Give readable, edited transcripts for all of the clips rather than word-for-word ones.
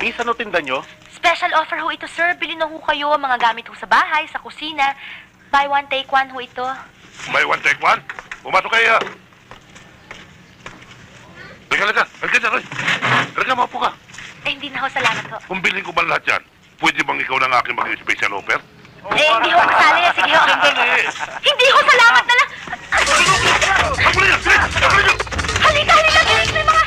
Minsan o tinda nyo? Special offer ho ito, sir. Bili na ho kayo mga gamit ho sa bahay, sa kusina. Buy one, take one ho ito. Buy one, take one? Pumasok kayo. Halika. Halika, maupo ka. Eh, hindi na ho, salamat ho. Kung bilhin ko ba lahat yan, pwede bang ikaw na ang aking maging special offer? Eh, hindi ho kasali. Sige ho. Hindi ho, salamat na lang. Halika. Bilis mo yung mga...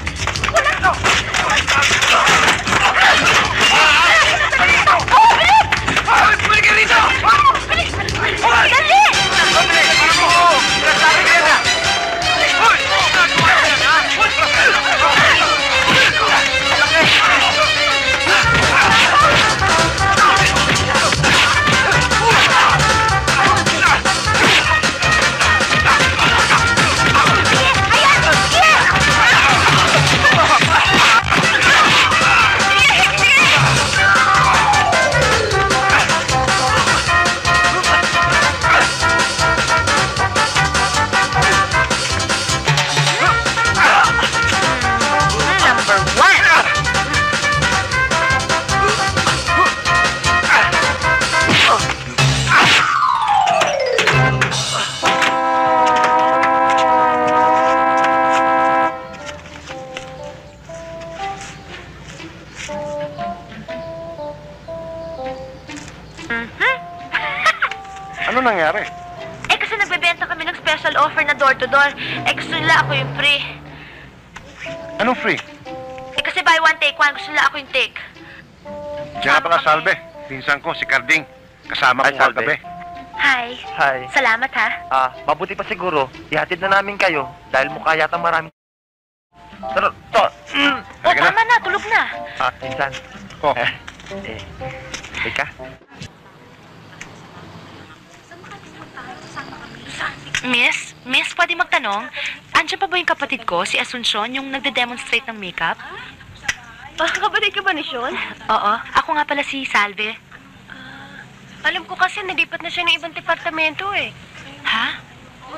Wala. Ano nangyari? Eh, kasi nagbebenta kami ng special offer na door-to-door. Eh, gusto nila ako yung free. Anong free? Eh, kasi buy one, take one. Gusto nila ako yung take. Diyan pala, Salve. Pinsan ko, si Carding. Kasama ko kagabi. Hi. Hi. Salamat, ha? Mabuti pa siguro, ihatid na namin kayo dahil mukha yata maraming... Pero, to! O, tama na. Tulog na. Pinsan. Oh. Teka. Miss, pwede magtanong? Andiyan pa ba yung kapatid ko, si Asuncion, yung nagde-demonstrate ng makeup? Kapatid ka ba ni Sean? Oo. Ako nga pala si Salve. Alam ko kasi nalipat na siya ng ibang departamento eh. Ha?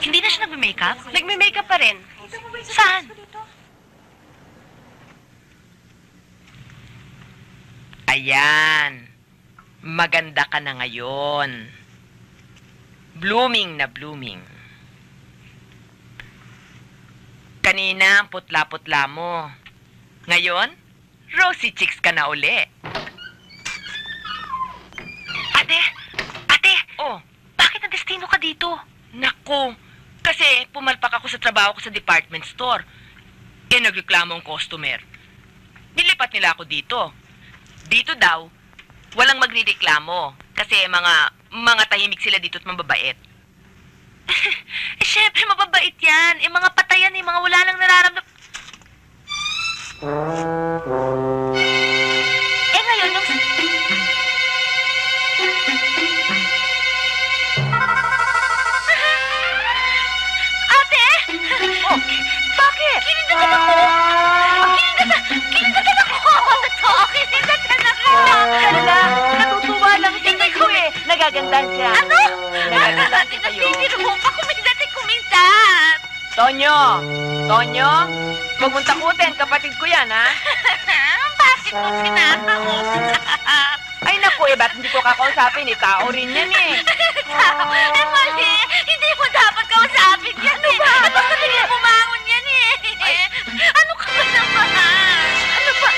Hindi na siya nagme-makeup? Nagme-makeup pa rin. Saan? Ayan. Maganda ka na ngayon. Blooming na blooming. Kanina, ang putla-putla mo. Ngayon, rosy cheeks ka na uli. Ate! Oh, Bakit na-destino ka dito? naku. Kasi pumalpak ako sa trabaho ko sa department store. Eh, nagreklamo ang customer. Nilipat nila ako dito. Dito daw, walang magrereklamo. Kasi mga tahimik sila dito at mababait. Eh, syempre, mababait yan. Eh, mga patayan, eh, mga wala lang nararamdam... Eh, ngayon, yung... Ate! Oh, Bakit? Kinindatan ako! Kinindatan ako! Totoo, kinindatan ako! Talaga, natutuwa lang siya ko eh. Nagagandahan siya. Ano? Nagagandahan siya sa'yo. Nagbibiro mo pa kumindat. Tonyo! Huwag mong takutin, kapatid ko yan, ha? Bakit mo sinakausap? Ay, naku, ba't hindi ko kakausapin? Tao rin yan, eh. Mali! Hindi mo dapat kausapin yan, eh. At basta bigla bumangon yan, eh. Ano ka ba naman? Ano ba?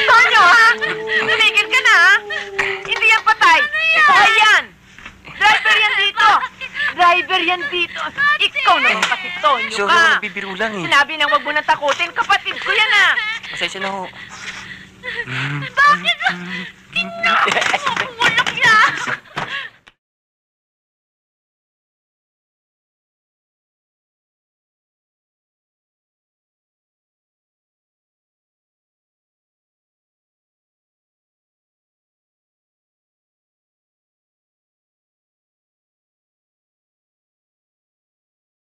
Tonyo! Tumigil ka na, ha? Hindi yan patay. Patay yan! Driver yan dito. Ikaw naman kasi, Tonyo Sure, ka. nagbibiro lang eh. Sinabi nang wag mo nang takutin. Kapatid ko yan, ha? Pasensya na ho. Bakit?